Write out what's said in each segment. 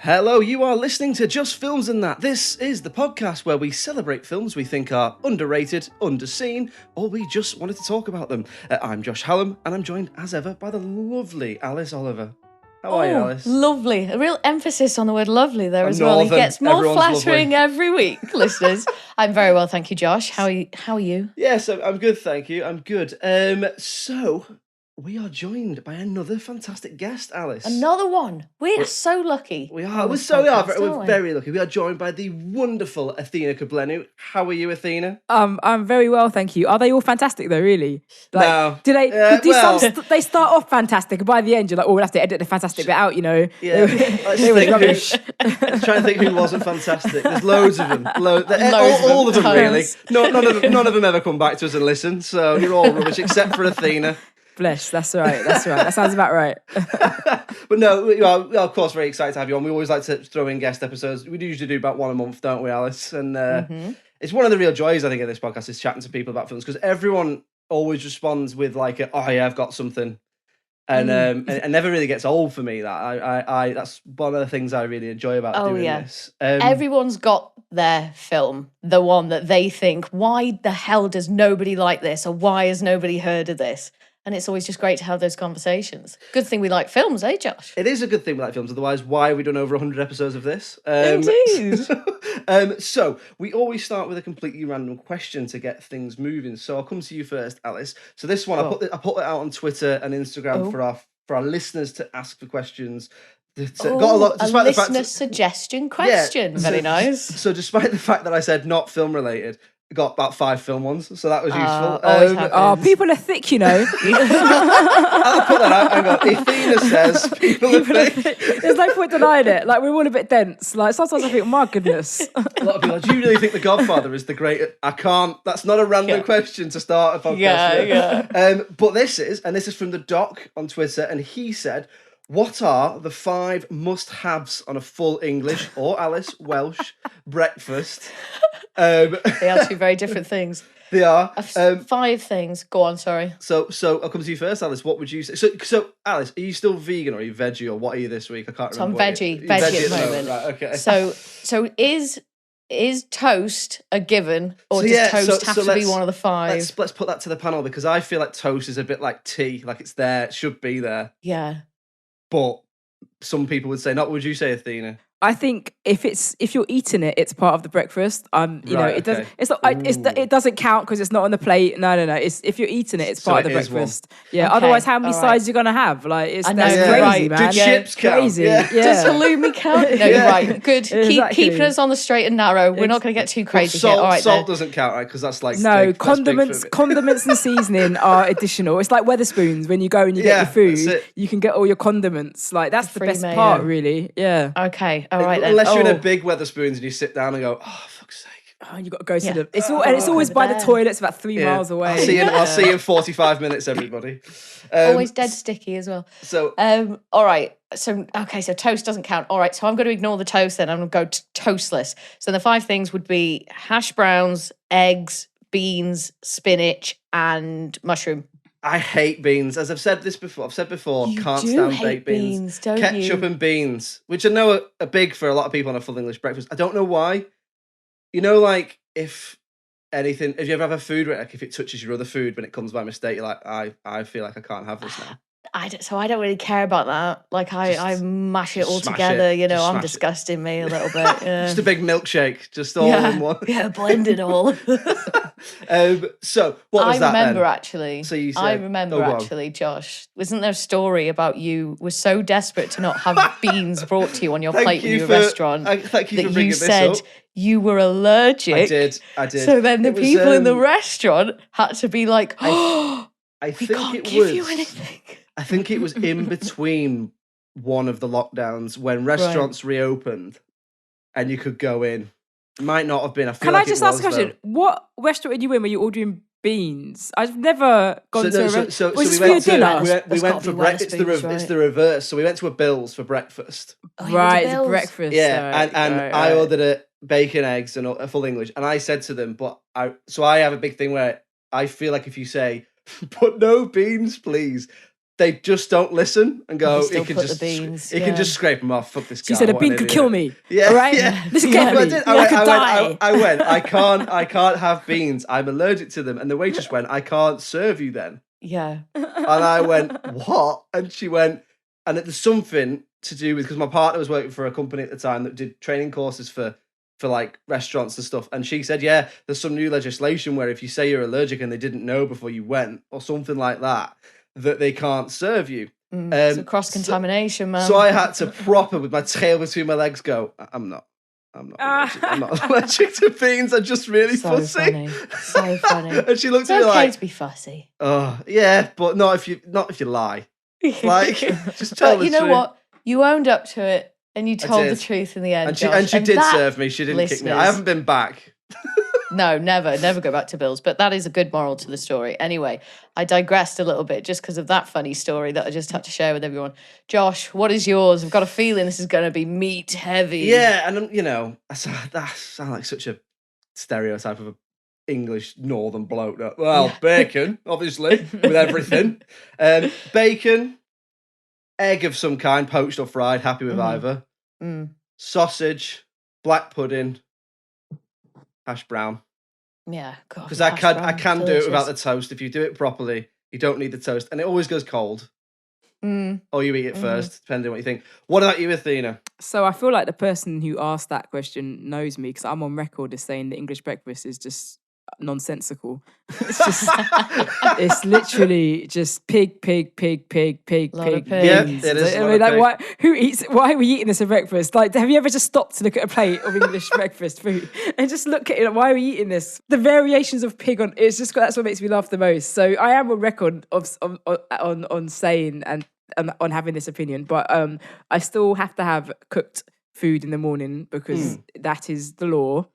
Hello, you are listening to Just Films and That. This is the podcast where we celebrate films we think are underrated, underseen, or we just wanted to talk about them. I'm Josh Hallam, and I'm joined as ever by the lovely Alice Oliver. How are you, Alice? Lovely. A real emphasis on the word lovely there as well. He Northern, gets more everyone's flattering lovely. every week, listeners. I'm very well, thank you, Josh. How are you? Yes, I'm good, thank you. I'm good. So we are joined by another fantastic guest, Alice. Another one. We are so lucky. We are. We're very lucky. We are joined by the wonderful Athena Kugblenu. How are you, Athena? I'm very well, thank you. Are they all fantastic though? Really? Like, No. Do they? Well. They start off fantastic, and by the end you're like, oh, we'll have to edit the fantastic bit out. You know? Yeah. They were rubbish. I'm trying to think who wasn't fantastic. There's loads of them. All of them, Tons. really. None of them ever come back to us and listen. So you're all rubbish except for Athena. Bless. That's right. That sounds about right. But no, we are of course very excited to have you on. We always like to throw in guest episodes. We usually do about one a month, don't we, Alice? And it's one of the real joys, I think, of this podcast is chatting to people about films, because everyone always responds with like, "Oh yeah, I've got something," and it never really gets old for me. That I that's one of the things I really enjoy about doing this. Everyone's got their film, the one that they think, why the hell does nobody like this, or why has nobody heard of this? And it's always just great to have those conversations. Good thing we like films, eh, Josh? It is a good thing we like films. Otherwise, why have we done over 100 episodes of this? Indeed. So we always start with a completely random question to get things moving. So I'll come to you first, Alice. So this one, I put it out on Twitter and Instagram for our listeners to ask for questions. Got a lot. Despite the fact suggestion question. Yeah, Very nice. So despite the fact that I said not film related, I got about 5 film ones, so that was useful. Always happens. People are thick, you know. I'll put that out. Hang on. Athena says people are thick. There's no point denying it. Like, we're all a bit dense. Like, sometimes I think, my goodness. A lot of people are, do you really think The Godfather is the great? I can't. That's not a random question to start a podcast with. But this is from the Doc on Twitter, and he said, what are the 5 must-haves on a full English or Alice Welsh breakfast? They are 2 very different things. They are 5 things. Go on, sorry. So I'll come to you first, Alice. What would you say? So Alice, are you still vegan or are you veggie or what are you this week? I can't remember. So I'm veggie at the moment. Right, okay. So is toast a given, or does toast have to be one of the 5? Let's put that to the panel, because I feel like toast is a bit like tea, like it's there, it should be there. Yeah. But some people would say not. What would you say, Athena? I think if you're eating it, it's part of the breakfast. It doesn't count because it's not on the plate. No. It's if you're eating it, it's part of the breakfast. Yeah. Okay. Otherwise, how many sides are you gonna have? Like, that's crazy, man. Do chips count? Crazy. Yeah. Does halloumi count? No, you're right. Good. Keeping us on the straight and narrow. We're not going to get too crazy here. All right, salt doesn't count, right? Because that's like no condiments. Condiments and seasoning are additional. It's like Wetherspoons. When you go and you get your food, you can get all your condiments. Like, that's the best part, really. Yeah. Okay. All right, then. Unless you're in a big Wetherspoons and you sit down and go, oh, fuck's sake. Oh, you got to go to the. It's always by the toilets, about 3 miles away. I'll see you in 45 minutes, everybody. Always dead sticky as well. So, all right. So toast doesn't count. All right. So I'm going to ignore the toast then. I'm going to go toastless. So the 5 things would be hash browns, eggs, beans, spinach, and mushroom. I hate beans. As I've said before, can't stand baked beans. Ketchup and beans, which I know are big for a lot of people on a full English breakfast. I don't know why. You know, like, if you ever have a food where, like, if it touches your other food when it comes by mistake, you're like, I feel like I can't have this now. I don't really care about that. Like, I mash it all together. You know, I'm disgusting me a little bit. Yeah. Just a big milkshake, just all in one. Yeah, blend it all. So what was that then? Actually. So you said, I remember actually, Josh. Wasn't there a story about you were so desperate to not have beans brought to you on your plate in your restaurant? Thank you for bringing this up. That you said you were allergic. I did. So then the people in the restaurant had to be like, "Oh, we can't give you anything." I think it was in between one of the lockdowns when restaurants reopened and you could go in. It might not have been. Can I just ask a question? What restaurant were you in? Were you ordering beans? I've never gone to a restaurant. So we went for breakfast. It's the reverse. So we went to a Bill's for breakfast. Right, it's breakfast. Yeah, and I ordered a bacon, eggs, and a full English. And I said to them, I have a big thing where I feel like if you say, "but no beans, please," they just don't listen and go, He can just scrape them off. Fuck this guy. She said a bean could kill me. Yeah. All right? Yeah. Listen carefully. I could die. I can't have beans. I'm allergic to them. And the waitress went, I can't serve you then. Yeah. And I went, what? And she went, and it was something to do with, because my partner was working for a company at the time that did training courses for like restaurants and stuff. And she said, yeah, there's some new legislation where if you say you're allergic and they didn't know before you went or something like that they can't serve you. So cross-contamination, man. So I had to proper, with my tail between my legs, go, I'm not allergic to beans. I'm just really fussy. Funny. So funny. And she looked at me like, it's okay to be fussy. Oh, yeah, but not if you lie. Like, just tell the truth. But you know what? You owned up to it and you told the truth in the end. And she did serve me. She didn't kick me. I haven't been back. No, never go back to Bill's. But that is a good moral to the story. Anyway, I digressed a little bit just because of that funny story that I just had to share with everyone. Josh, what is yours? I've got a feeling this is going to be meat heavy. Yeah, and that sounds like such a stereotype of an English northern bloke. Well, bacon, obviously, with everything. Bacon, egg of some kind, poached or fried, happy with either. Sausage, black pudding, hash brown. Yeah, God. Because I can do it without the toast. If you do it properly, you don't need the toast, and it always goes cold. Or you eat it first, depending on what you think. What about you, Athena? So I feel like the person who asked that question knows me because I'm on record as saying the English breakfast is just nonsensical. It's just, it's literally just pig. Yeah, it is. I mean, like, why are we eating this at breakfast? Like, have you ever just stopped to look at a plate of English breakfast food and just look at it? Like, why are we eating this? The variations of pig on it's just that's what makes me laugh the most. So I am on record on saying and on having this opinion, but I still have to have cooked food in the morning because that is the law.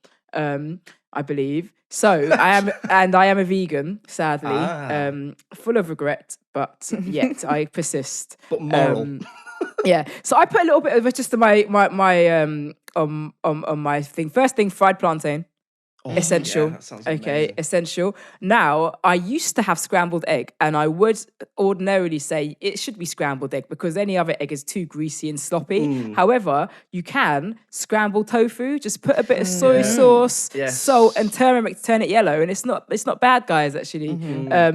I believe. So I am a vegan, sadly, full of regret, but yet I persist. But moral. Yeah. So I put a little bit of just my on my thing. First thing, fried plantain. Essential. Yeah, that sounds okay, amazing. essential. Now, I used to have scrambled egg, and I would ordinarily say it should be scrambled egg because any other egg is too greasy and sloppy. However, you can scramble tofu, just put a bit of soy sauce, salt, and turmeric to turn it yellow, and it's not bad, guys, actually.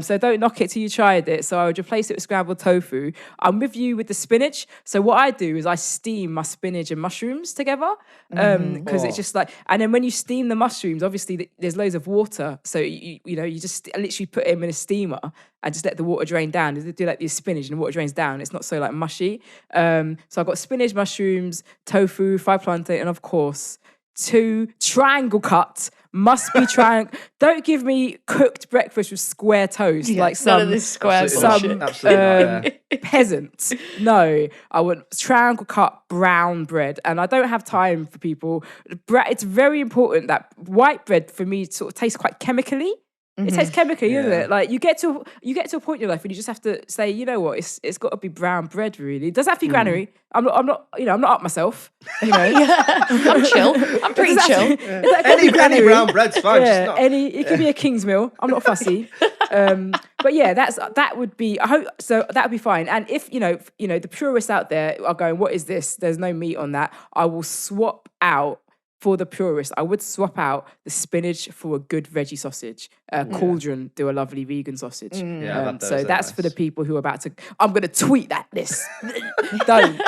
So don't knock it till you tried it. So I would replace it with scrambled tofu. I'm with you with the spinach. So what I do is I steam my spinach and mushrooms together because it's just like, and then when you steam the mushrooms, obviously there's loads of water, so you just literally put them in a steamer and just let the water drain down. You do like the spinach and the water drains down. It's not so like mushy. So I've got spinach, mushrooms, tofu, fried plantain, and of course 2 triangle cut. Must be triangle. Don't give me cooked breakfast with square toast like none of this square peasant. No, I want triangle cut brown bread, and I don't have time for people. It's very important that white bread for me sort of tastes quite chemically. It tastes chemically, isn't it? Like you get to a point in your life and you just have to say, you know what, it's got to be brown bread. Really, it doesn't have to be granary. I'm not up myself. You know, I'm chill. I'm pretty chill. Any brown bread's fine. Yeah, it could be a King's Meal. I'm not fussy. But yeah, that would be. I hope so. That would be fine. And if the purists out there are going, what is this? There's no meat on that. I will swap out. For the purist, I would swap out the spinach for a good veggie sausage. Cauldron do a lovely vegan sausage. So that's nice. For the people who are about to. I'm going to tweet this. Don't.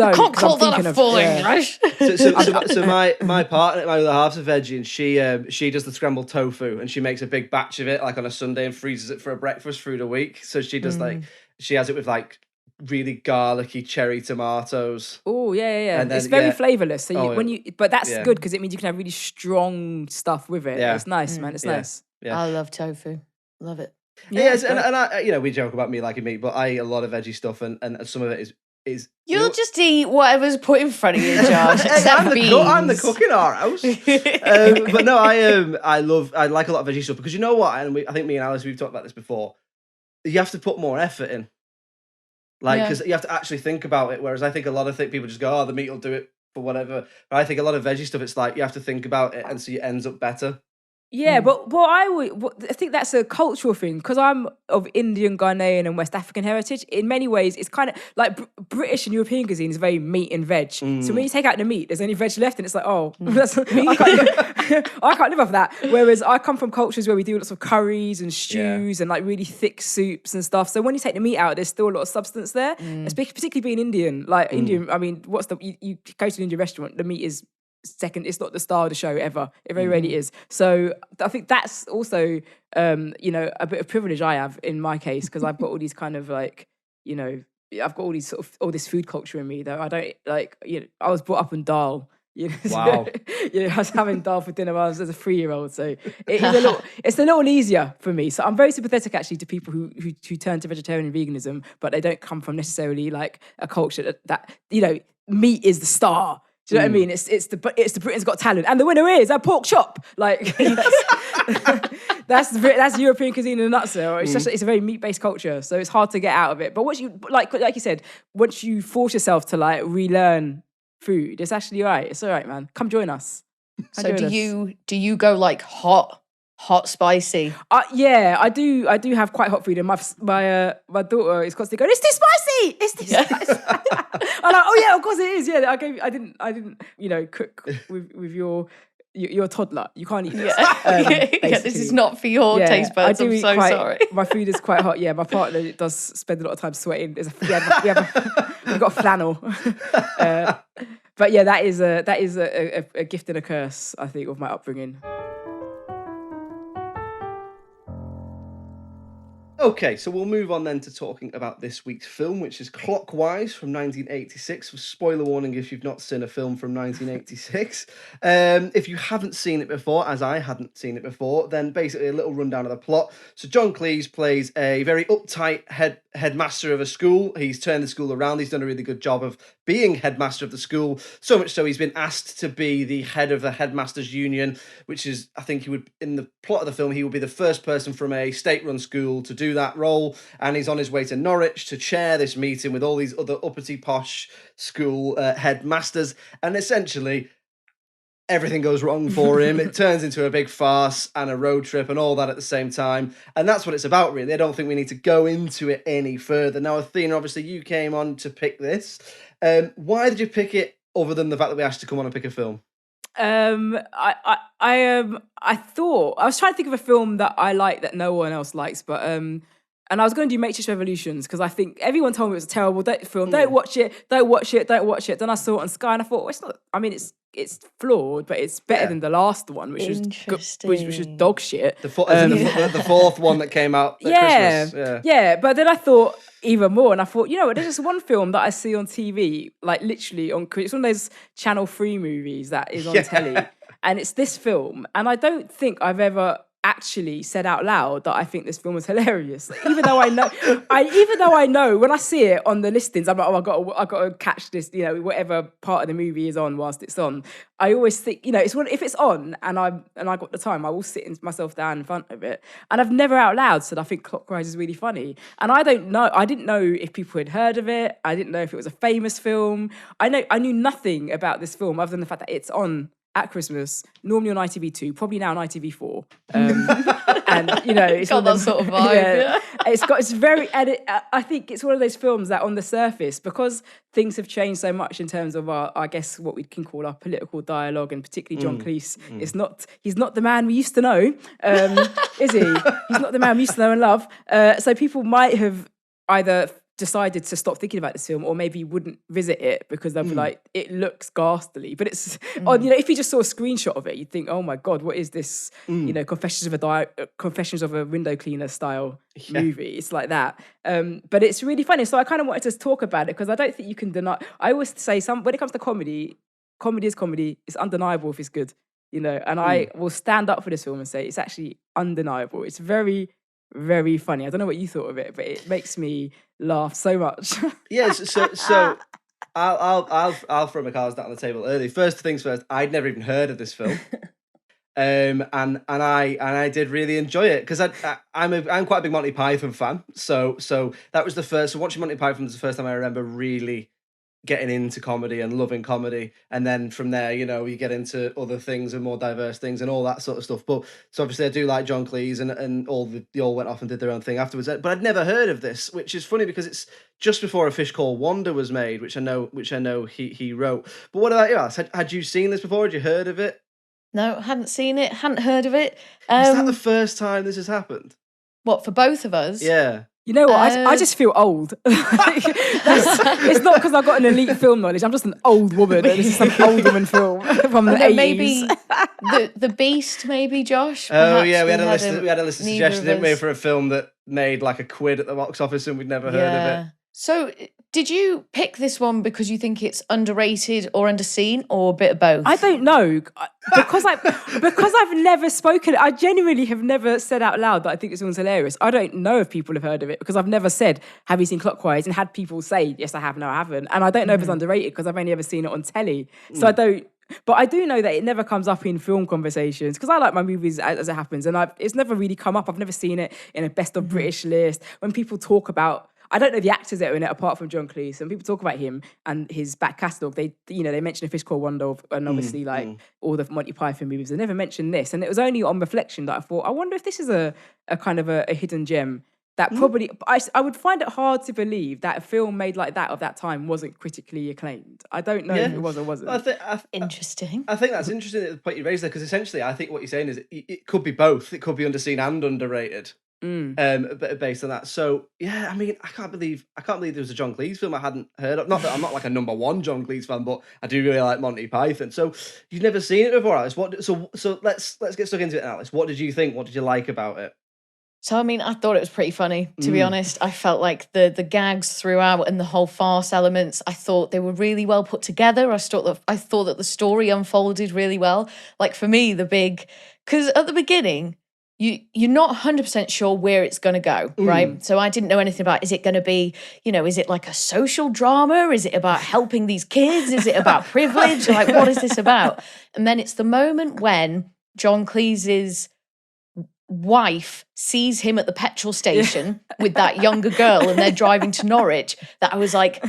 I can't call that a full English. So my partner, my other half's a veggie, and she does the scrambled tofu, and she makes a big batch of it like on a Sunday and freezes it for a breakfast through the week. So she does she has it with like really garlicky cherry tomatoes. Oh yeah. And then, it's very flavourless. So but that's good because it means you can have really strong stuff with it. Yeah. It's nice, man. It's nice. Yeah. I love tofu. Love it. Yes, and I, we joke about me liking meat, but I eat a lot of veggie stuff, and some of it is. You'll just eat whatever's put in front of you, Josh. I'm the cook in our house. But no, I like a lot of veggie stuff because you know what, and I think me and Alice we've talked about this before. You have to put more effort in. Like, because you have to actually think about it. Whereas I think a lot of people just go, the meat will do it for whatever. But I think a lot of veggie stuff, it's like you have to think about it, and so it ends up better. Yeah, but I think that's a cultural thing because I'm of Indian, Ghanaian, and West African heritage. In many ways, it's kind of like British and European cuisine is very meat and veg. So when you take out the meat, there's only veg left, and it's like, I can't live off that. Whereas I come from cultures where we do lots of curries and stews and like really thick soups and stuff. So when you take the meat out, there's still a lot of substance there. Particularly being Indian, like Indian. I mean, you go to an Indian restaurant, the meat is second. It's not the star of the show ever. It very rarely is. So I think that's also a bit of privilege I have in my case because I've got all these kind of like I've got all these sort of all this food culture in me though. I don't like I was brought up on dal. Wow. I was having dal for dinner when I was as a 3-year-old. So it's a little easier for me. So I'm very sympathetic actually to people who turn to vegetarian and veganism, but they don't come from necessarily like a culture that meat is the star. Do you know what I mean? It's the Britain's Got Talent, and the winner is a pork chop. Like that's European cuisine in a nutshell. It's a very meat based culture, so it's hard to get out of it. But once you like you said, once you force yourself to like relearn food, it's actually all right. It's all right, man. Come join us. Do you go like hot spicy? Yeah, I do have quite hot food, and my daughter is constantly going, "It's too spicy! It's too spicy!" I'm like, "Oh yeah, of course it is." Yeah, I didn't cook with your toddler. You can't eat this. This is not for your taste buds. I'm so sorry. My food is quite hot. Yeah, my partner does spend a lot of time sweating. We've got a flannel. But yeah, that is a gift and a curse, I think, of my upbringing. Okay, so we'll move on then to talking about this week's film, which is Clockwise from 1986. Spoiler warning if you've not seen a film from 1986. If you haven't seen it before, as I hadn't seen it before, then basically a little rundown of the plot. So John Cleese plays a very uptight headmaster of a school. He's turned the school around. He's done a really good job of being headmaster of the school, so much so he's been asked to be the head of the headmasters union, which is, I think he would, in the plot of the film, he would be the first person from a state-run school to do that role, and he's on his way to Norwich to chair this meeting with all these other uppity posh school headmasters, and essentially everything goes wrong for him. It turns into a big farce and a road trip and all that at the same time. And that's what it's about, really. I don't think we need to go into it any further. Now, Athena, obviously you came on to pick this. Why did you pick it, other than the fact that we asked you to come on and pick a film? I thought I was trying to think of a film that I like that no one else likes, but and I was going to do Matrix Revolutions because I think everyone told me it was a terrible film. Don't watch it. Then I saw it on Sky and I thought, well, it's not. I mean, it's flawed, but it's better than the last one, which was dog shit. The fourth one that came out at Christmas. Yeah. But then I thought even more, and I thought, there's just one film that I see on TV, like literally it's one of those Channel 3 movies that is on telly, and it's this film, and I don't think I've ever actually said out loud that I think this film was hilarious. Like, even though I know when I see it on the listings, I'm like, oh, I got to catch this, whatever part of the movie is on whilst it's on. I always think, it's one, if it's on and I got the time, I will sit myself down in front of it. And I've never out loud said I think Clockwise is really funny. And I didn't know if people had heard of it. I didn't know if it was a famous film. I knew nothing about this film other than the fact that it's on at Christmas, normally on ITV2, probably now on ITV4. And it's got that sort of vibe. I think it's one of those films that on the surface, because things have changed so much in terms of our, I guess what we can call our political dialogue, and particularly John Cleese, he's not the man we used to know, is he? He's not the man we used to know and love. So people might have either decided to stop thinking about this film, or maybe wouldn't visit it because they'll be like, it looks ghastly. But it's if you just saw a screenshot of it, you'd think, oh my god, what is this? Confessions of a window cleaner style movie. It's like that. But it's really funny. So I kind of wanted to talk about it because I don't think you can deny. I always say when it comes to comedy is comedy. It's undeniable if it's good, and I will stand up for this film and say it's actually undeniable. It's very, very funny. I don't know what you thought of it, but it makes me laugh so much. Yes, so I'll throw my cards down on the table early. First things first, I'd never even heard of this film, and I did really enjoy it because I'm quite a big Monty Python fan. So that was the first. So watching Monty Python was the first time I remember really getting into comedy and loving comedy, and then from there, you get into other things and more diverse things and all that sort of stuff. But so obviously I do like John Cleese, and they all went off and did their own thing afterwards. But I'd never heard of this, which is funny because it's just before A Fish Called Wanda was made, which I know he wrote. But what about you, Alice? Had you seen this before? Had you heard of it? No, hadn't seen it, hadn't heard of it. Is that the first time this has happened? What, for both of us? Yeah. You know what? I just feel old. It's not because I've got an elite film knowledge. I'm just an old woman. This is some old woman film from the 80s. Maybe the Beast, maybe, Josh. Oh yeah, we had a list of suggestions, didn't we, for a film that made like £1 at the box office and we'd never heard of it. So did you pick this one because you think it's underrated or underseen, or a bit of both? I don't know. Because I've never spoken, I genuinely have never said out loud that I think this one's hilarious. I don't know if people have heard of it because I've never said, have you seen Clockwise? And had people say, yes, I have, no, I haven't. And I don't know if it's underrated because I've only ever seen it on telly. So I don't. But I do know that it never comes up in film conversations because I like my movies as it happens. And it's never really come up. I've never seen it in a best of British list. When people talk about, I don't know the actors that are in it apart from John Cleese. When people talk about him and his back catalogue, they mention A Fish Called Wanda and obviously all the Monty Python movies. They never mentioned this. And it was only on reflection that I thought, I wonder if this is a kind of a hidden gem that probably, I would find it hard to believe that a film made like that of that time wasn't critically acclaimed. I don't know if it was or wasn't. Interesting. I think that's interesting at the point you raised there, because essentially I think what you're saying is it could be both. It could be underseen and underrated. Based on that. So yeah, I mean, I can't believe there was a John Cleese film I hadn't heard of. Not that I'm not like a number one John Cleese fan, but I do really like Monty Python. So you've never seen it before, Alice. So let's get stuck into it, Alice. What did you think? What did you like about it? So, I mean, I thought it was pretty funny, to be honest. I felt like the gags throughout and the whole farce elements, I thought they were really well put together. I thought that the story unfolded really well. Like, for me, because at the beginning, you're not 100% sure where it's going to go, right? So I didn't know anything about, is it going to be, is it like a social drama? Is it about helping these kids? Is it about privilege? Like, what is this about? And then it's the moment when John Cleese's wife sees him at the petrol station with that younger girl and they're driving to Norwich, that I was like,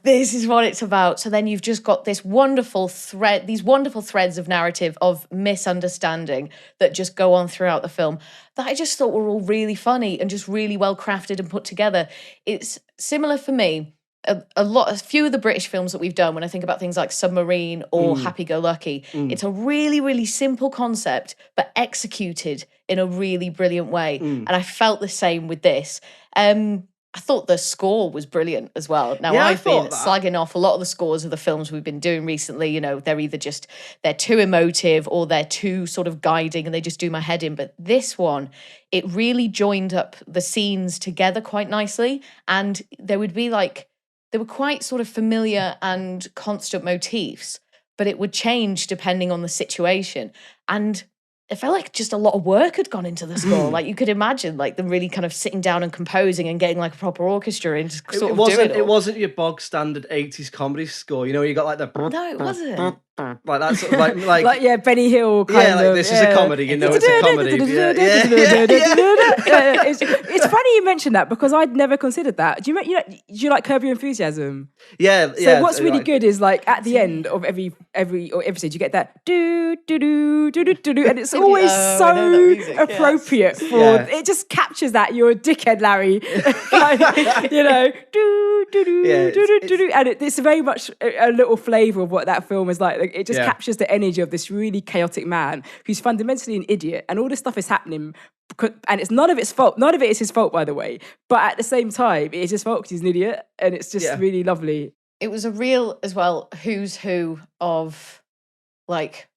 this is what it's about. So then you've just got these wonderful threads of narrative of misunderstanding that just go on throughout the film that I just thought were all really funny and just really well crafted and put together. It's similar for me. A few of the British films that we've done, when I think about things like Submarine or Happy Go Lucky, it's a really, really simple concept, but executed in a really brilliant way. And I felt the same with this. I thought the score was brilliant as well. Now, I've been slagging off a lot of the scores of the films we've been doing recently. They're either they're too emotive or they're too sort of guiding and they just do my head in. But this one, it really joined up the scenes together quite nicely. And there were quite sort of familiar and constant motifs, but it would change depending on the situation. And it felt like just a lot of work had gone into the score. Like, you could imagine like them really kind of sitting down and composing and getting like a proper orchestra and just sort of do it all. It wasn't your bog standard 80s comedy score. You got like the... No, it wasn't. Like that sort of like Benny Hill kind of. This is a comedy, it's a comedy. It's funny you mentioned that because I'd never considered that. Do you like Curb Your Enthusiasm? Yeah. So what's really good is like at the end of every episode you get that do do do do do do do, and it's always so appropriate for it. Just captures that you're a dickhead, Larry. Do do do do do do, and it's very much a little flavour of what that film is like. It just captures the energy of this really chaotic man who's fundamentally an idiot, and all this stuff is happening, and it's none of its fault. None of it is his fault, by the way. But at the same time, it is his fault because he's an idiot, and it's just really lovely. It was a real, as well, who's who of like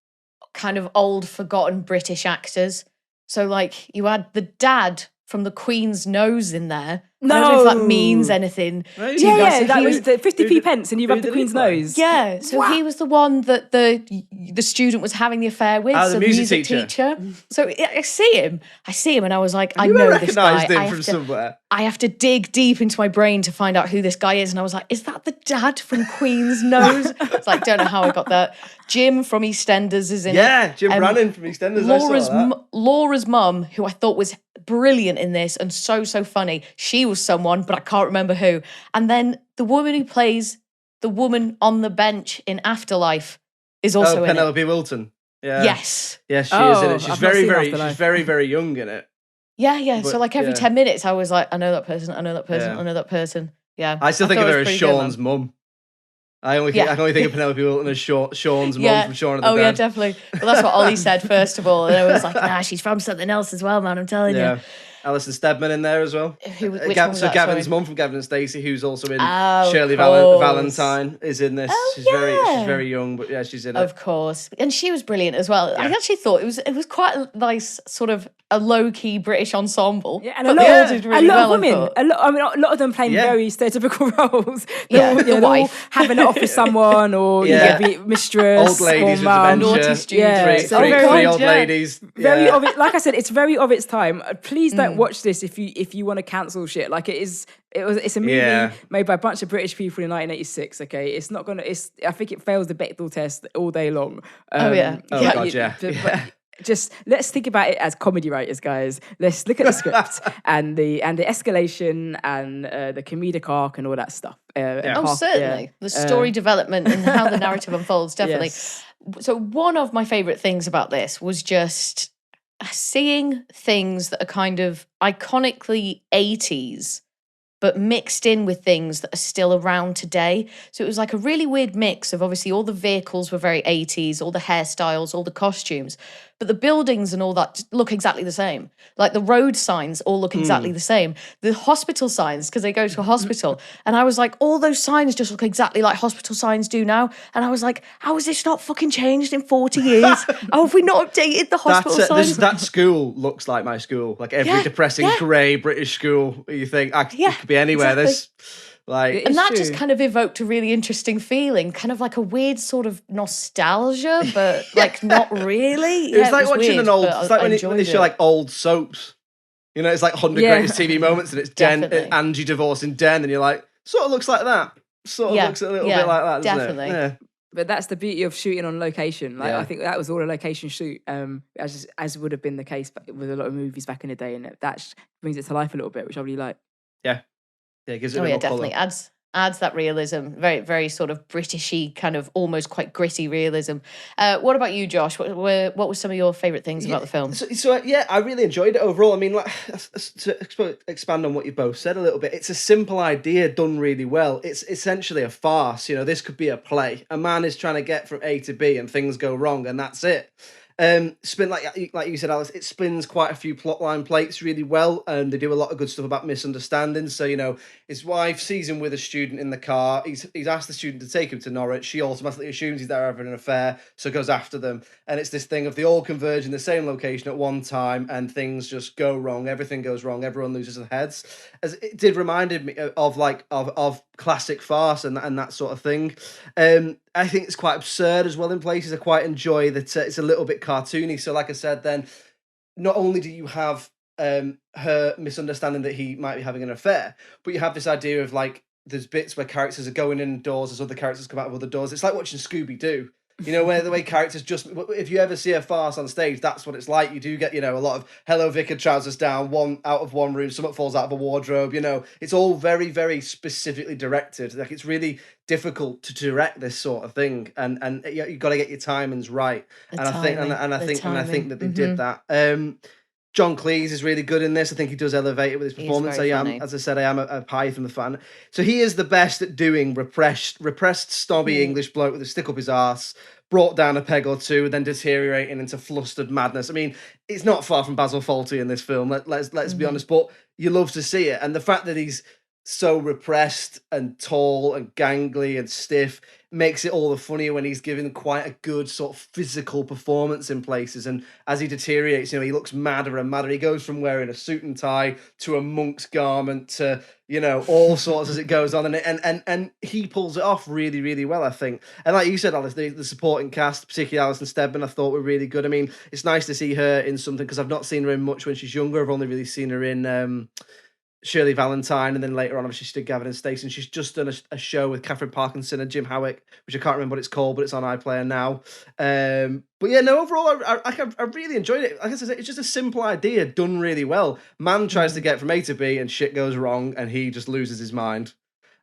kind of old, forgotten British actors. So like you had the dad from the Queen's Nose in there. No. I don't know if that means anything. Right. Yeah, that was the 50p pence and you rub the Queen's nose. Yeah, so he was the one that the student was having the affair with, the music teacher. So I see him and I was like, I know this guy. Recognised him from somewhere. I have to dig deep into my brain to find out who this guy is. And I was like, is that the dad from Queen's Nose? It's like, don't know how I got that. Jim from EastEnders is in it. Yeah, Jim Brannan from EastEnders. Laura's mum, who I thought was brilliant in this and so funny. She was someone, but I can't remember who. And then the woman who plays the woman on the bench in Afterlife is also in Penelope it. Wilton. Yeah. Yes. Yeah, she is in it. She's very, very young in it. Yeah. But, so like every 10 minutes, I was like, I know that person. I know that person. I know that person. Yeah. I still think of her as Sean's mum. I only think of Penelope Wilton as Sean's mum from Shaun of the Dead. Oh yeah, definitely. Well, that's what Ollie said first of all, and I was like, nah, she's from something else as well, man. I'm telling you. Alison Steadman in there as well. Gavin's mum from Gavin and Stacey, who's also in Shirley Valentine, is in this. She's very young, but yeah, she's in it. Of course, and she was brilliant as well. I actually thought it was quite a nice sort of a low key British ensemble. Yeah, and a lot of women. A lot of them playing very stereotypical roles. The wife having it off with someone, or mistress, old ladies with naughty students. Three old ladies. Very of it. Like I said, it's very of its time. Please don't watch this if you want to cancel shit. Like it's a movie made by a bunch of British people in 1986. Okay, it's not gonna. I think it fails the Bechdel test all day long. Just let's think about it as comedy writers, guys. Let's look at the script and the escalation and the comedic arc and all that stuff. Certainly the story development and how the narrative unfolds. Definitely. Yes. So one of my favorite things about this was just seeing things that are kind of iconically 80s, but mixed in with things that are still around today. So it was like a really weird mix of, obviously all the vehicles were very 80s, all the hairstyles, all the costumes, but the buildings and all that look exactly the same. Like the road signs all look exactly the same. The hospital signs, because they go to a hospital. And I was like, all those signs just look exactly like hospital signs do now. And I was like, how has this not fucking changed in 40 years? How have we not updated the hospital signs? That school looks like my school. Like every depressing grey British school. You think, it could be anywhere. Exactly. And that just kind of evoked a really interesting feeling, kind of like a weird sort of nostalgia, but like not really. It was like watching an old. It's like when they show like old soaps. You know, it's like 100 greatest TV moments, and it's Angie divorcing Den, and you're like, sort of looks like that. Sort of looks a little bit like that, doesn't definitely. It? Yeah. But that's the beauty of shooting on location. Like I think that was all a location shoot, as would have been the case with a lot of movies back in the day, and that brings it to life a little bit, which I really like. Yeah. Yeah, it gives it a bit more definitely colour. Adds that realism, very, very sort of Britishy, kind of almost quite gritty realism. What about you, Josh? What were some of your favourite things about the film? So I really enjoyed it overall. I mean, like, to expand on what you both said a little bit, it's a simple idea done really well. It's essentially a farce. You know, this could be a play. A man is trying to get from A to B and things go wrong, and that's it. Spin like you said, Alice, it spins quite a few plotline plates really well, and they do a lot of good stuff about misunderstandings. So, you know, his wife sees him with a student in the car. He's asked the student to take him to Norwich. She automatically assumes he's there having an affair, so goes after them. And it's this thing of they all converge in the same location at one time, and things just go wrong. Everything goes wrong. Everyone loses their heads. As it did reminded me of classic farce and that sort of thing. I think it's quite absurd as well in places. I quite enjoy that it's a little bit cartoony. So like I said, then not only do you have her misunderstanding that he might be having an affair, but you have this idea of like there's bits where characters are going indoors as other characters come out of other doors. It's like watching Scooby-Doo. You know, where the way characters just... If you ever see a farce on stage, that's what it's like. You do get, you know, a lot of Hello Vicar trousers down, one out of one room, something falls out of a wardrobe, you know. It's all very, very specifically directed. Like, it's really difficult to direct this sort of thing. And you've got to get your timings right. I think that they did that. John Cleese is really good in this. I think he does elevate it with his performance. As I said, I am a Python fan. So he is the best at doing repressed snobby English bloke with a stick up his arse, brought down a peg or two, then deteriorating into flustered madness. I mean, it's not far from Basil Fawlty in this film. Let's be honest, but you love to see it. And the fact that he's so repressed and tall and gangly and stiff makes it all the funnier when he's given quite a good sort of physical performance in places. And as he deteriorates, you know, he looks madder and madder. He goes from wearing a suit and tie to a monk's garment to, you know, all sorts as it goes on. And he pulls it off really, really well, I think. And like you said, Alice, the supporting cast, particularly Alison Steadman, I thought were really good. I mean, it's nice to see her in something because I've not seen her in much when she's younger. I've only really seen her in Shirley Valentine, and then later on, obviously, she did Gavin and Stacey, and she's just done a show with Catherine Parkinson and Jim Howick, which I can't remember what it's called, but it's on iPlayer now. But yeah, no, overall, I really enjoyed it. Like I said, it's just a simple idea done really well. Man tries to get from A to B, and shit goes wrong, and he just loses his mind.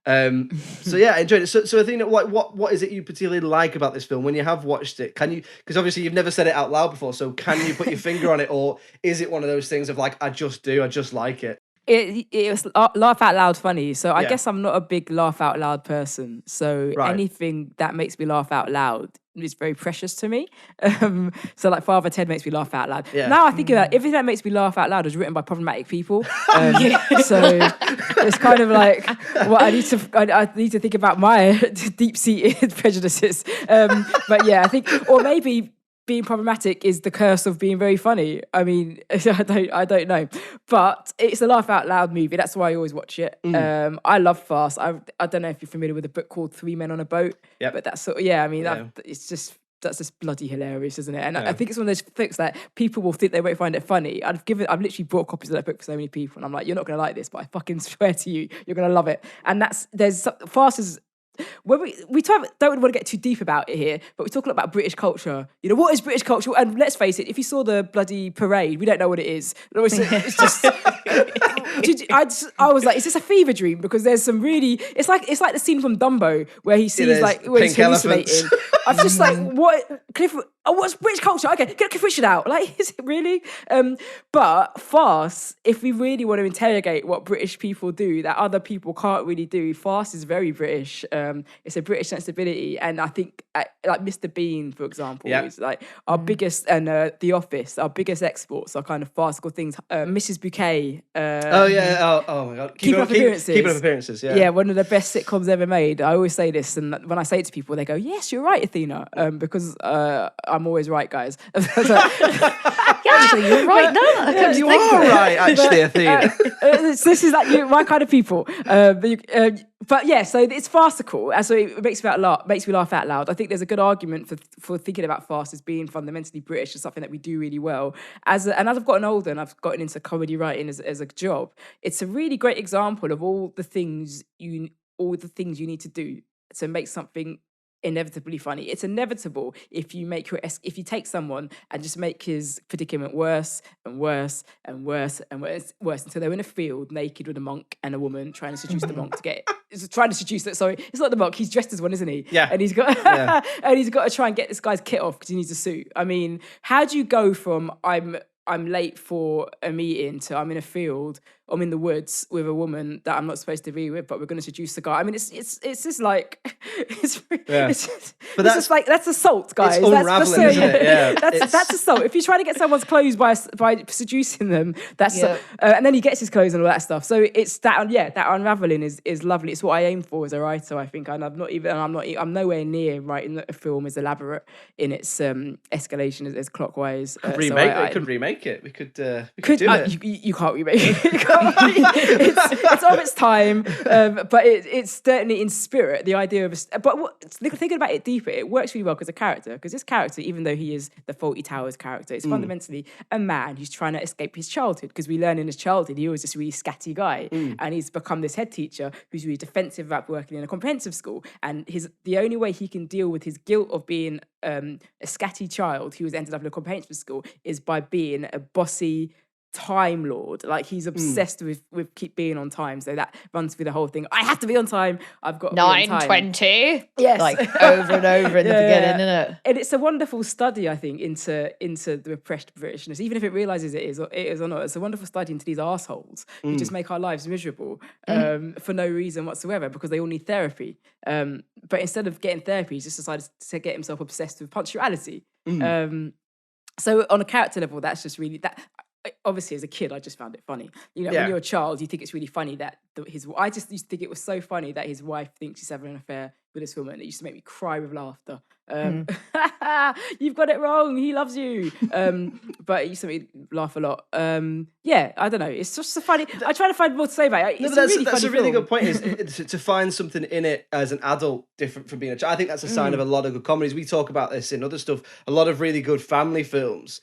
So yeah, I enjoyed it. So Athena, what is it you particularly like about this film when you have watched it? Can you, because obviously you've never said it out loud before, so can you put your finger on it, or is it one of those things of like, I just like it? It was laugh out loud funny. So I guess I'm not a big laugh out loud person. So anything that makes me laugh out loud is very precious to me. So like Father Ted makes me laugh out loud. Yeah. Now I think about it, everything that makes me laugh out loud was written by problematic people. So it's kind of like, well, I need to think about my deep-seated prejudices. But yeah, I think, or maybe being problematic is the curse of being very funny. I mean, I don't know, but it's a laugh out loud movie. That's why I always watch it. I love farce. I don't know if you're familiar with a book called Three Men on a Boat. Yeah, but that's I mean, that's just bloody hilarious, isn't it? And I think it's one of those books that people will think they won't find it funny. I've literally brought copies of that book for so many people, and I'm like, you're not going to like this, but I fucking swear to you, you're going to love it. And farce is. When we don't want to get too deep about it here, but we talk a lot about British culture. You know, what is British culture? And let's face it, if you saw the bloody parade, we don't know what it is. It's just. I was like, is this a fever dream? Because there's some really, it's like the scene from Dumbo where he sees like where he's hallucinating. I'm just like, what, Cliff? Oh, what's British culture? Okay, get Cliff Richard out. Like, is it really? But farce, if we really want to interrogate what British people do that other people can't really do, farce is very British. It's a British sensibility, and I think like Mr. Bean, for example, is like our biggest, and The Office, our biggest exports are kind of farcical things. Mrs. Bouquet. Oh my God. Keep Up Appearances. Yeah, one of the best sitcoms ever made. I always say this, and when I say it to people, they go, "Yes, you're right, Athena," because I'm always right, guys. Actually, you're right. No, you are right, actually, Athena. This is like my kind of people. But yeah, so it's farcical, and so it makes me laugh out loud. I think there's a good argument for thinking about farce as being fundamentally British, as something that we do really well. And as I've gotten older and I've gotten into comedy writing as a job, it's a really great example of all the things you need to do to make something inevitably funny. It's inevitable if you take someone and just make his predicament worse and worse and worse and worse until they're in a field naked with a monk and a woman trying to seduce the monk it's not the monk, he's dressed as one, isn't he? Yeah. And he's got and he's got to try and get this guy's kit off because he needs a suit. I mean, how do you go from I'm late for a meeting to I'm in a field, I'm in the woods with a woman that I'm not supposed to be with, but we're going to seduce the guy? I mean, it's just like that's assault, guys. It's unraveling, isn't it? Yeah, that's assault. If you're trying to get someone's clothes by seducing them, and then he gets his clothes and all that stuff. So it's that unraveling is lovely. It's what I aim for as a writer, I think, and I'm nowhere near writing a film as elaborate in its escalation as Clockwise. We could remake it. We could do it. You can't remake it. It's of its time, but it's certainly in spirit. The idea of thinking about it deeper, it works really well because this character, even though he is the Fawlty Towers character, is fundamentally a man who's trying to escape his childhood. Because we learn in his childhood he was this really scatty guy, and he's become this head teacher who's really defensive about working in a comprehensive school. And the only way he can deal with his guilt of being a scatty child who has ended up in a comprehensive school is by being a bossy Time Lord. Like, he's obsessed with keep being on time, so that runs through the whole thing. I have to be on time. I've got 9:20. Yes, like over and over in the beginning, isn't it? And it's a wonderful study, I think, into the repressed Britishness, even if it realises it is or not. It's a wonderful study into these assholes who just make our lives miserable for no reason whatsoever, because they all need therapy. But instead of getting therapy, he's just decided to get himself obsessed with punctuality. So on a character level, that's just really that. Obviously, as a kid, I just found it funny. You know, when you're a child, you think it's really funny that I just used to think it was so funny that his wife thinks he's having an affair with this woman. It used to make me cry with laughter. You've got it wrong. He loves you. But it used to make me laugh a lot. I don't know. It's just so funny. I try to find more to say about it. That's a really good point. Is to find something in it as an adult different from being a child. I think that's a sign of a lot of good comedies. We talk about this in other stuff. A lot of really good family films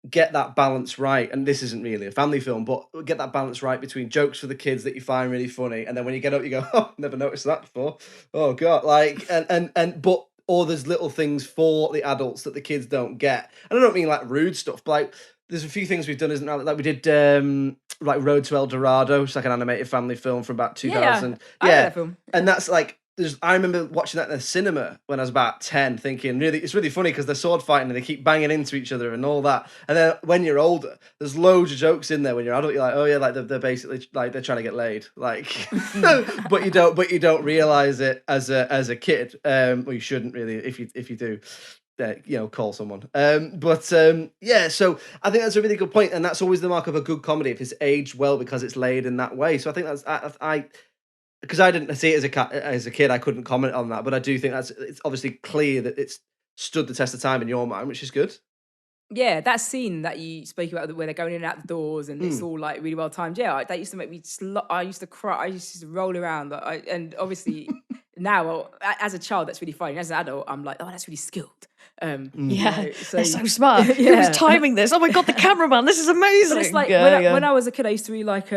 get that balance right, and this isn't really a family film, but get that balance right between jokes for the kids that you find really funny, and then when you get up you go, oh, never noticed that before, oh god, like, but all there's little things for the adults that the kids don't get. And I don't mean like rude stuff, but like there's a few things we've done, isn't there? Like we did like Road to El Dorado, which is like an animated family film from about 2000. I like that film. And that's like, I remember watching that in the cinema when I was about 10, thinking, it's really funny because they're sword fighting and they keep banging into each other and all that. And then when you're older, there's loads of jokes in there. When you're adult, you're like, oh yeah, like they're basically like they're trying to get laid, like, but you don't realize it as a kid. Well, you shouldn't really if you do. Call someone. Yeah, so I think that's a really good point, and that's always the mark of a good comedy if it's aged well because it's laid in that way. So I think that's because I didn't see it as a kid, I couldn't comment on that, but I do think it's obviously clear that it's stood the test of time in your mind, which is good. Yeah, that scene that you spoke about where they're going in and out the doors and it's all like really well timed. Yeah, that used to make me. I used to cry. I used to roll around. And obviously now, as a child, that's really funny. And as an adult, I'm like, oh, that's really skilled. They're so smart. Who was timing this? Oh my god, the cameraman! This is amazing. But it's like when I was a kid, I used to read like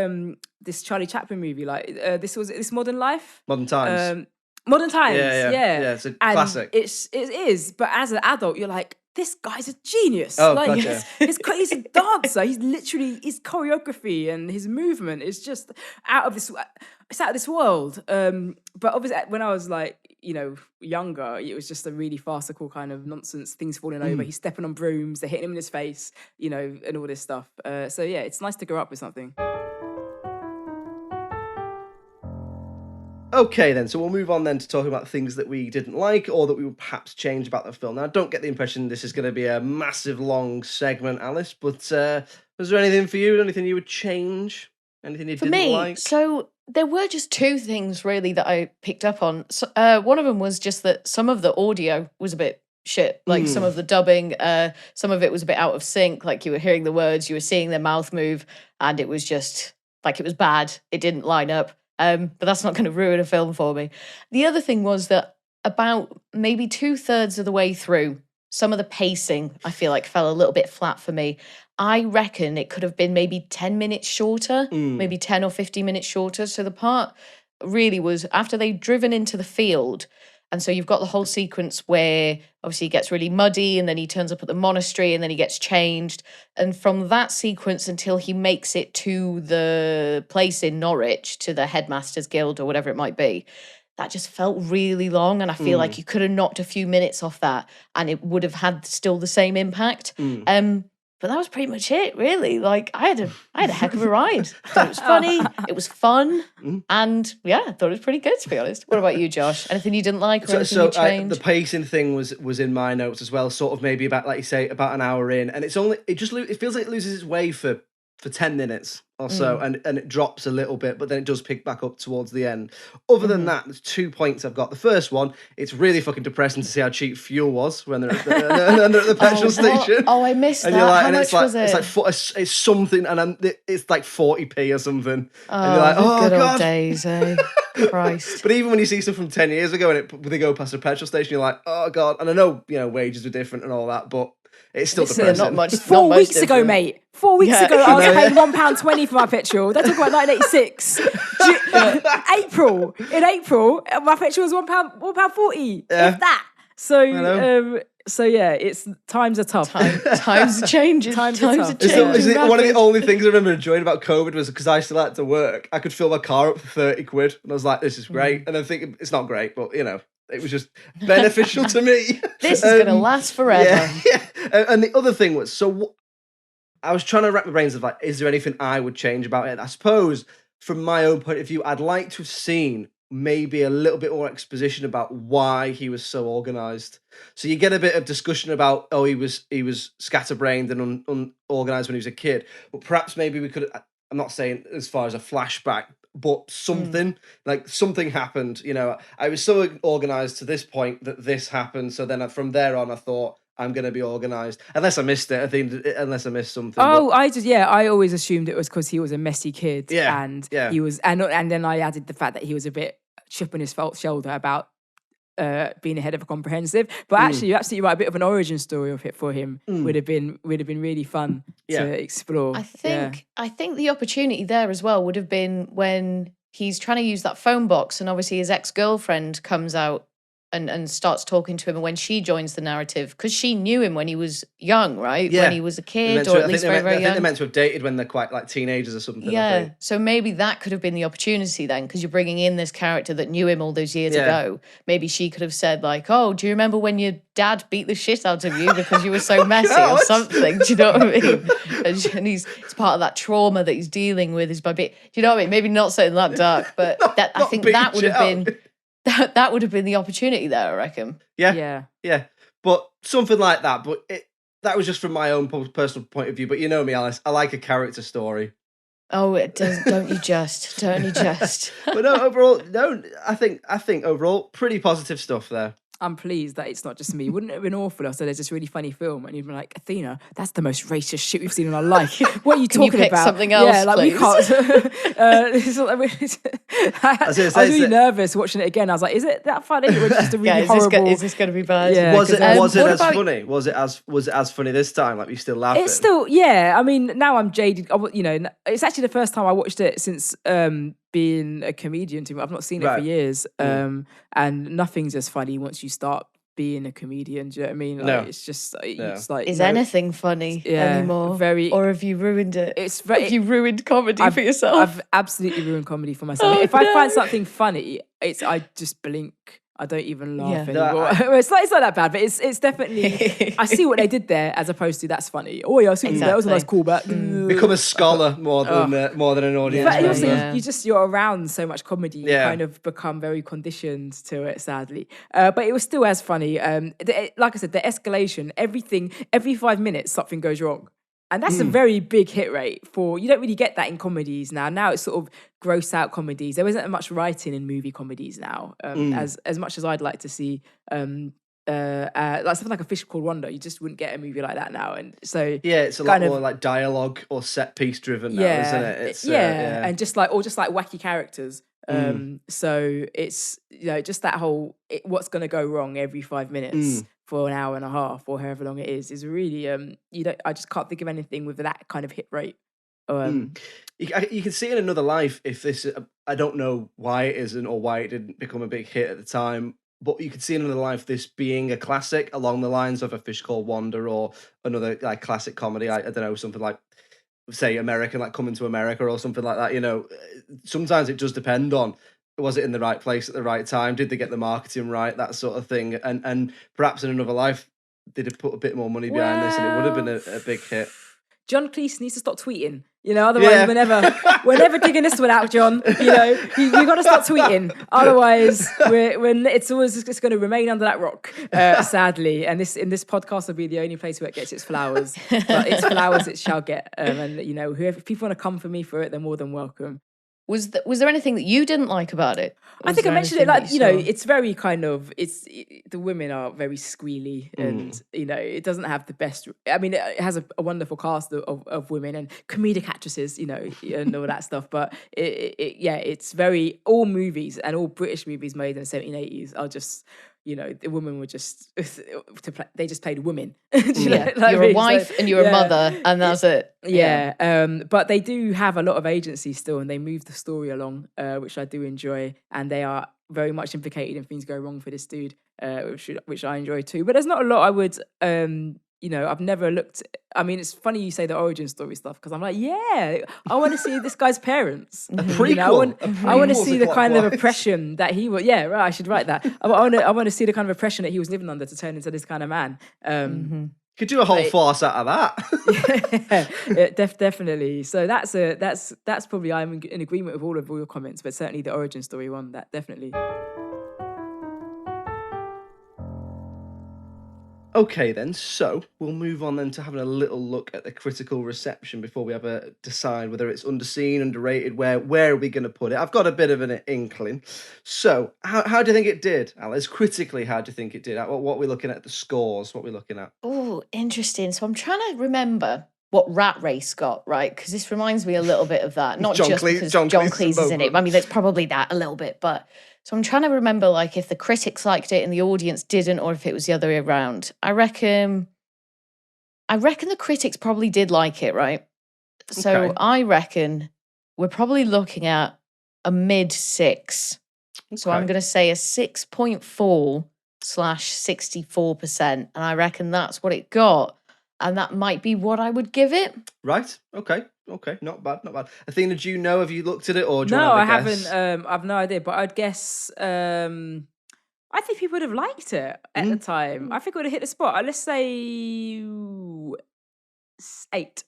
this Charlie Chaplin movie, like this Modern Life, Modern Times, Modern Times. Yeah, it's a classic. It is, but as an adult, you're like, this guy's a genius. Oh, like gotcha. he's a dancer. He's literally his choreography and his movement is just out of this world. But obviously, when I was like, younger, it was just a really farcical kind of nonsense. Things falling over. He's stepping on brooms. They're hitting him in his face. And all this stuff. So yeah, it's nice to grow up with something. Okay, then. So we'll move on then to talking about things that we didn't like or that we would perhaps change about the film. Now, I don't get the impression this is going to be a massive, long segment, Alice, but was there anything for you? Anything you would change? Anything you didn't like? So there were just two things, really, that I picked up on. So, one of them was just that some of the audio was a bit shit. Like, some of the dubbing, some of it was a bit out of sync. Like, you were hearing the words, you were seeing their mouth move, and it was just, like, it was bad. It didn't line up. But that's not going to ruin a film for me. The other thing was that about maybe 2/3 of the way through, some of the pacing, I feel like, fell a little bit flat for me. I reckon it could have been maybe 10 minutes shorter, maybe 10 or 15 minutes shorter. So the part really was after they'd driven into the field. And so you've got the whole sequence where obviously he gets really muddy and then he turns up at the monastery and then he gets changed. And from that sequence until he makes it to the place in Norwich, to the Headmasters Guild or whatever it might be, that just felt really long. And I feel like you could have knocked a few minutes off that and it would have had still the same impact. But that was pretty much it, really. Like, I had a heck of a ride. I thought it was funny, it was fun, and yeah, I thought it was pretty good, to be honest. What about you, Josh? Anything you didn't like or anything you changed? The pacing thing was in my notes as well, sort of maybe about, like you say, about an hour in, and it feels like it loses its way for 10 minutes or so, and it drops a little bit, but then it does pick back up towards the end. Other than that, there's 2 points I've got. The first one, it's really fucking depressing to see how cheap fuel was when they're at the petrol station. Oh, I missed and that. Like, how much was it? It's something, and it's like 40p or something. Oh, and you're like, oh good god, old days, eh? Christ. But even when you see stuff from 10 years ago and they go past a petrol station, you're like, oh god. And I know wages are different and all that, but it's still depressing. Not much. 4 weeks ago, mate. 4 weeks ago, I was paying £1.20 for my petrol. Don't talk about 1986. In April, my petrol was £1.40. Yeah. If that. So yeah, times are tough. Times are changing. Times are changing. One of the only things I remember enjoying about COVID was because I still had to work. I could fill my car up for 30 quid, and I was like, "This is great." And I'm thinking it's not great, but it was just beneficial to me. This is going to last forever. Yeah. And the other thing was, I was trying to wrap my brains of like, is there anything I would change about it? I suppose from my own point of view, I'd like to have seen maybe a little bit more exposition about why he was so organised. So you get a bit of discussion about, he was scatterbrained and unorganised when he was a kid. But perhaps maybe we could, I'm not saying as far as a flashback, but something happened. I was so organised to this point that this happened. So then from there on, I thought, I'm going to be organised. Unless I missed it, I think, unless I missed something. Oh, I always assumed it was because he was a messy kid. Yeah. And he was, and then I added the fact that he was a bit chip on his shoulder about being ahead of a comprehensive. But actually, you're absolutely right. A bit of an origin story of it for him would have been really fun to explore. I think the opportunity there as well would have been when he's trying to use that phone box, and obviously his ex-girlfriend comes out and starts talking to him, and when she joins the narrative, because she knew him when he was young, right? Yeah. When he was a kid, or at least very, very young. I think they're meant to have dated when they're quite like teenagers or something. Yeah, so maybe that could have been the opportunity then, because you're bringing in this character that knew him all those years ago. Maybe she could have said like, oh, do you remember when your dad beat the shit out of you because you were so messy or something? Do you know what I mean? And it's part of that trauma that he's dealing with is by do you know what I mean? Maybe not saying that dark, but I think that would have been... That would have been the opportunity there, I reckon. Yeah. But something like that. But that was just from my own personal point of view. But you know me, Alice. I like a character story. Oh, it does. Don't you just? But no, overall, I think overall pretty positive stuff there. I'm pleased that it's not just me. Wouldn't it have been awful if I said there's this really funny film and you'd be like, Athena, that's the most racist shit we've seen in our life. What are you talking Can you pick about? Something else, yeah, like please? we can't. I was really nervous watching it again. I was like, is it that funny? Or just a really horrible... Is this going to be bad? Yeah, was it as funny? Was it as funny this time? Like you still laughing? It's still, yeah. I mean, now I'm jaded. You know, it's actually the first time I watched it since being a comedian. I've not seen it for years, and nothing's as funny once you start being a comedian. Do you know what I mean? Like, no. It's just it's like, is anything funny anymore? Or have you ruined it? Have you ruined comedy for yourself? I've absolutely ruined comedy for myself. If I find something funny, I just blink. I don't even laugh anymore. It's not that bad, but it's definitely... I see what they did there as opposed to that's funny. Oh yeah, I see that was a nice callback. Become a scholar more than an audience. But also, you're around so much comedy, you kind of become very conditioned to it, sadly. But it was still as funny. Like I said, the escalation, every 5 minutes something goes wrong. And that's a very big hit rate you don't really get that in comedies now. Now it's sort of gross out comedies. There isn't much writing in movie comedies now, as much as I'd like to see, like something like A Fish Called Wanda. You just wouldn't get a movie like that now. And so it's a lot more like dialogue or set piece driven now, isn't it? It's, and just like wacky characters. So it's just that whole what's going to go wrong every 5 minutes. For an hour and a half or however long it is really I just can't think of anything with that kind of hit rate. You can see in Another Life if this, I don't know why it isn't or why it didn't become a big hit at the time, but you could see in Another Life this being a classic along the lines of A Fish Called Wanda or another like classic comedy. I don't know, something like say American, like Coming to America or something like that. You know, sometimes it does depend on, was it in the right place at the right time? Did they get the marketing right? That sort of thing. And perhaps in Another Life, they'd have put a bit more money behind this and it would have been a big hit. John Cleese needs to stop tweeting. Otherwise we're never digging this one out, John. You got to stop tweeting. Otherwise, it's going to remain under that rock, sadly. And in this podcast will be the only place where it gets its flowers. But its flowers it shall get. And if people want to come for me for it, they're more than welcome. Was there anything that you didn't like about it? I think I mentioned it, like, it's very kind of, the women are very squealy and, it doesn't have the best, I mean, it has a wonderful cast of women and comedic actresses, and all that stuff. But it's very, all movies and all British movies made in the 1780s are just, the women were just, they just played women. You're a wife and you're a mother and that's it. But they do have a lot of agency still and they move the story along, which I do enjoy. And they are very much implicated in things go wrong for this dude, which I enjoy too. But there's not a lot I would... I've never looked. I mean, it's funny you say the origin story stuff because I'm like, I want to see this guy's parents. A prequel. I want to see the kind of oppression that he was. Yeah, right. I should write that. I want to see the kind of oppression that he was living under to turn into this kind of man. Could do a whole farce out of that. Definitely. So that's probably, I'm in agreement with all of your comments, but certainly the origin story one, that definitely. Okay then, so we'll move on then to having a little look at the critical reception before we ever decide whether it's underseen, underrated, where are we going to put it? I've got a bit of an inkling. So, how do you think it did, Alice? Critically, how do you think it did? What are we looking at, the scores? What are we looking at? Oh, interesting. So I'm trying to remember what Rat Race got, right? Because this reminds me a little bit of that. Not just because John Cleese is in it. I mean, it's probably that a little bit, but... So I'm trying to remember, like, if the critics liked it and the audience didn't, or if it was the other way around. I reckon the critics probably did like it, right? So okay. I reckon we're probably looking at a mid 6. Okay. So I'm going to say a 6.4 64%. And I reckon that's what it got. And that might be what I would give it. Right. Okay. Not bad. Athena, do you know? Have you looked at it, or do you No, want to I have a guess? haven't. I've no idea, but I'd guess. I think people would have liked it at the time. I think it would have hit the spot. Let's say 8.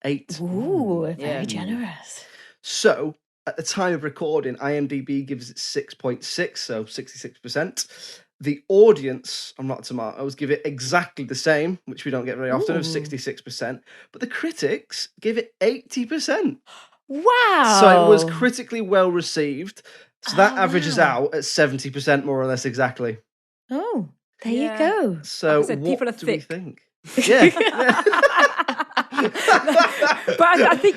8. Ooh, very generous. So, at the time of recording, IMDb gives it 6.6, so 66%. The audience on Rotten Tomatoes give it exactly the same, which we don't get very often, of 66%. But the critics give it 80%. Wow. So it was critically well received. So that averages out at 70%, more or less, exactly. Oh, there you go. So like I said, people are do thick. we think? Yeah. But I think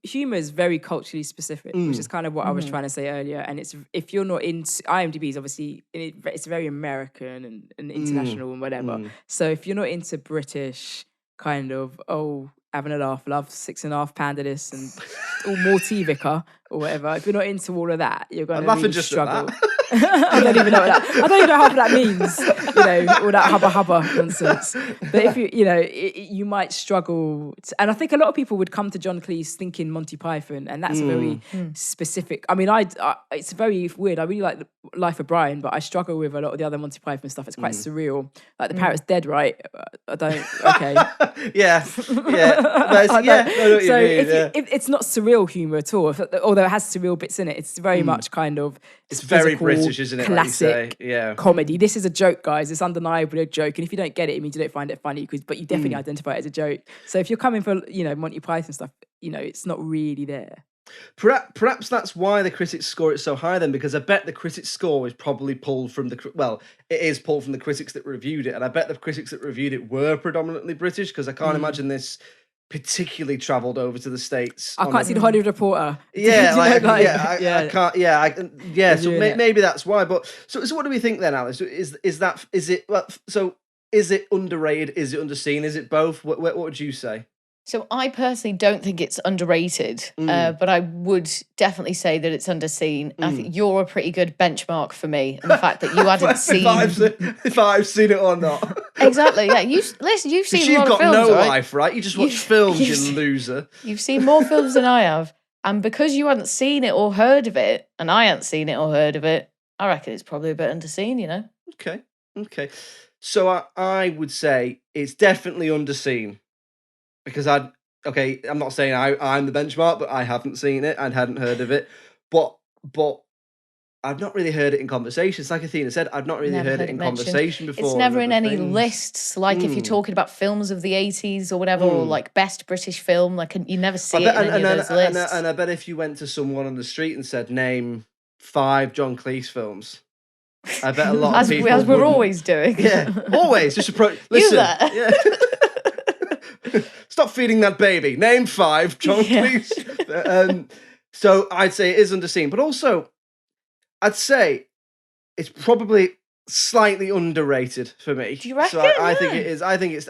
humour is very culturally specific, which is kind of what I was trying to say earlier. And it's, if you're not into, IMDb is obviously, it's very American and international and whatever. So if you're not into British kind of, having a laugh, love 6.5 pound of this and more tea vicar or whatever, if you're not into all of that, you're going to really struggle. I don't even know what that. I don't even know half of that means. All that hubba nonsense. But if you might struggle. And I think a lot of people would come to John Cleese thinking Monty Python, and that's a very specific. I mean, it's very weird. I really like Life of Brian, but I struggle with a lot of the other Monty Python stuff. It's quite surreal. Like the parrot's dead, right? I don't. Okay. yeah. So if it's not surreal humor at all, although it has surreal bits in it, it's very much kind of. It's very British, isn't it? Classic like comedy. This is a joke, guys. It's undeniably a joke. And if you don't get it, it means you don't find it funny, but you definitely identify it as a joke. So if you're coming for, Monty Python stuff, it's not really there. Perhaps that's why the critics score it so high then, because I bet the critics score is probably pulled from it is pulled from the critics that reviewed it. And I bet the critics that reviewed it were predominantly British, because I can't imagine this particularly travelled over to the States. I can't see the Hollywood Reporter. Yeah, I can't. Yeah, so maybe that's why. But so what do we think then, Alice? Is it underrated? Is it underseen? Is it both? What would you say? So I personally don't think it's underrated, but I would definitely say that it's underseen. I think you're a pretty good benchmark for me, and the fact that you hadn't seen if I've seen it or not. Exactly, yeah. You've seen a lot of films, you've got no right? life, right? You just watch films, you loser. You've seen more films than I have, and because you hadn't seen it or heard of it, and I hadn't seen it or heard of it, I reckon it's probably a bit underseen, Okay. So I would say it's definitely underseen. Because I'm not saying I'm the benchmark, but I haven't seen it and hadn't heard of it. But I've not really heard it in conversations. Like Athena said, I've not really heard it in conversation before. It's never in any lists. Like if you're talking about films of the 80s or whatever, or like best British film, like you never see it in any of those lists. And I bet if you went to someone on the street and said, name 5 John Cleese films, I bet a lot of people as we're always doing. Yeah, always. Just approach. Listen. Yeah. Stop feeding that baby. Name 5 John Cleese. So I'd say it is underseen, but also I'd say it's probably slightly underrated for me. Do you reckon? So I think it is. I think it's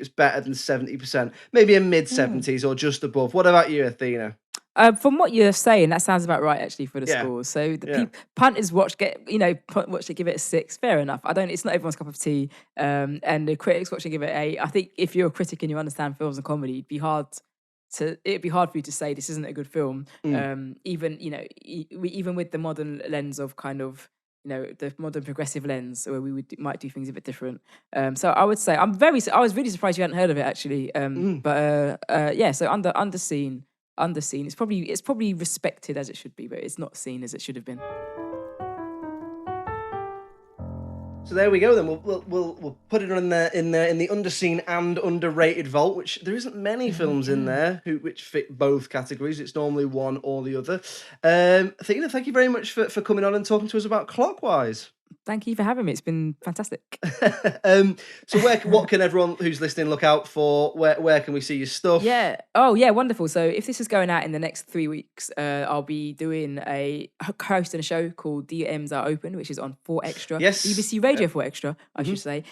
better than 70%, maybe a mid 70s or just above. What about you, Athena? From what you're saying, that sounds about right actually for the scores. So the punters watch it, give it a 6. Fair enough. It's not everyone's cup of tea. And the critics watch it, give it an 8. I think if you're a critic and you understand films and comedy, it'd be hard for you to say this isn't a good film. Even with the modern lens of kind of the modern progressive lens, where we might do things a bit different. So I would say I was really surprised you hadn't heard of it actually. So underseen. It's probably respected as it should be, but it's not seen as it should have been. So there we go. Then we'll put it in the underseen and underrated vault. Which there isn't many films in there which fit both categories. It's normally one or the other. Athena, thank you very much for coming on and talking to us about Clockwise. Thank you for having me. It's been fantastic. So what can everyone who's listening look out for? Where can we see your stuff? Yeah. Oh, yeah, wonderful. So if this is going out in the next 3 weeks, I'll be doing hosting a show called DMs Are Open, which is on 4Extra. Yes. BBC Radio 4Extra, I should say.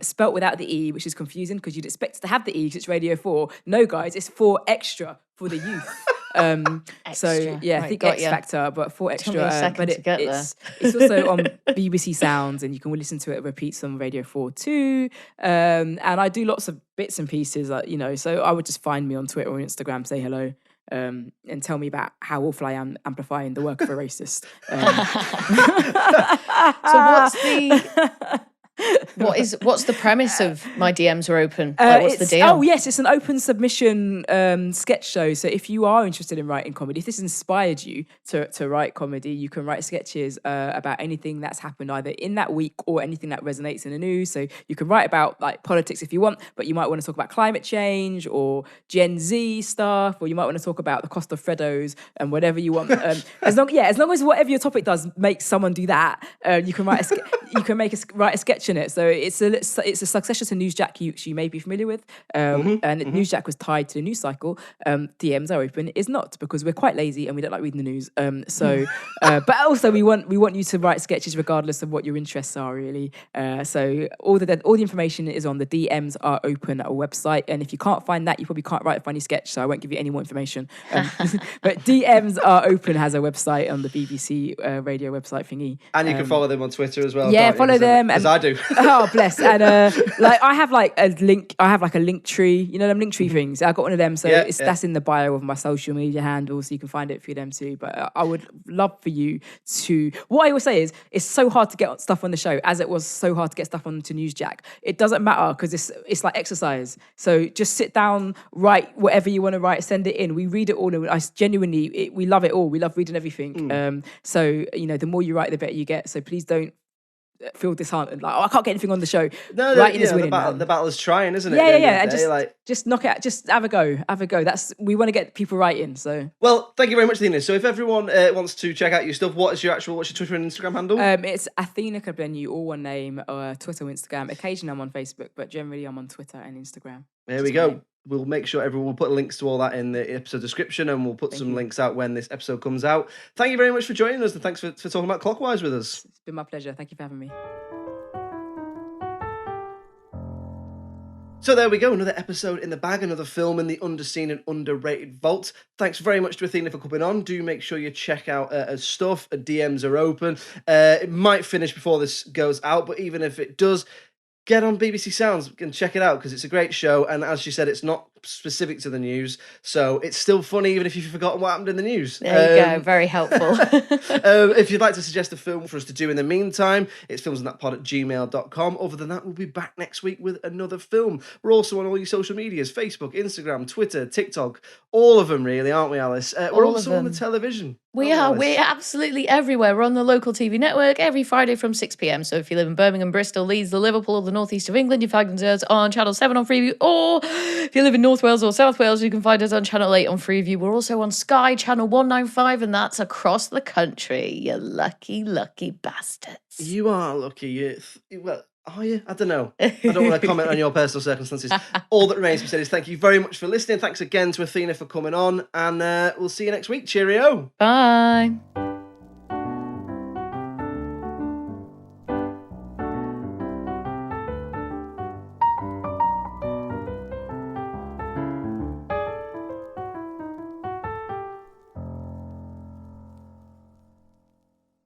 Spelt without the E, which is confusing because you'd expect to have the E because it's Radio 4. No, guys, it's 4Extra for the youth. So yeah, I think X Factor, but for extra. But it's also on BBC Sounds, and you can listen to it. It repeats on Radio 4 too. And I do lots of bits and pieces, so I would just find me on Twitter or Instagram, say hello. And tell me about how awful I am amplifying the work of a racist. So what's the premise of My DMs Are Open? What's the deal? Oh yes, it's an open submission sketch show. So if you are interested in writing comedy, if this inspired you to write comedy, you can write sketches about anything that's happened either in that week or anything that resonates in the news. So you can write about like politics if you want, but you might want to talk about climate change or Gen Z stuff, or you might want to talk about the cost of Freddos and whatever you want. As long as whatever your topic does makes someone do that, you can write a sketch in it. So it's a successor to Newsjack you may be familiar with, and Newsjack was tied to the news cycle. DMs Are Open is not, because we're quite lazy and we don't like reading the news. But also we want you to write sketches regardless of what your interests are, really. So all the information is on the DMs Are Open website, and if you can't find that, you probably can't write a funny sketch. So I won't give you any more information. But DMs Are Open has a website on the BBC radio website thingy, and you can follow them on Twitter as well. Yeah, follow them, as I do. Oh, bless. And I have like a link tree, them link tree things. I got one of them, so that's in the bio of my social media handles, so you can find it through them too. But I would love for you to, what I always say is, it's so hard to get stuff on the show, as it was so hard to get stuff onto Newsjack. It doesn't matter, because it's like exercise. So just sit down, write whatever you want to write, send it in. We read it all, and we love it all. We love reading everything. So the more you write, the better you get. So please don't feel disheartened, like, I can't get anything on the show. No, winning, the battle is trying, isn't it? Yeah. Just knock it out. Just have a go. We want to get people writing. So, well, thank you very much, Athena. So, if everyone wants to check out your stuff, what's your Twitter and Instagram handle? It's Athena Kugblenu, all one name. Twitter, Instagram. Occasionally, I'm on Facebook, but generally, I'm on Twitter and Instagram. There we go. We'll make sure everyone will put links to all that in the episode description, and we'll put some links out when this episode comes out. Thank you very much for joining us, and thanks for talking about Clockwise with us. It's been my pleasure. Thank you for having me. So there we go, another episode in the bag, another film in the underseen and underrated vault. Thanks very much to Athena for coming on. Do make sure you check out her stuff. Her DMs are open. It might finish before this goes out, but even if it does, get on BBC Sounds and check it out, because it's a great show, and as she said, it's not specific to the news, so it's still funny even if you've forgotten what happened in the news. There you go, very helpful. If you'd like to suggest a film for us to do in the meantime, it's filmsandthatpod@gmail.com. Other than that, we'll be back next week with another film. We're also on all your social medias, Facebook, Instagram, Twitter, TikTok, all of them really, aren't we, Alice? We're also on the television. We're absolutely everywhere. We're on the local TV network every Friday from 6 p.m. So if you live in Birmingham, Bristol, Leeds, the Liverpool, or the northeast of England, you find us on Channel 7 on Freeview. Or if you live in North Wales or South Wales, you can find us on Channel 8 on Freeview. We're also on Sky Channel 195, and that's across the country. You lucky, lucky bastards. You are lucky. Well, are you? I don't know. I don't want to comment on your personal circumstances. All that remains to be said is thank you very much for listening. Thanks again to Athena for coming on, and we'll see you next week. Cheerio. Bye.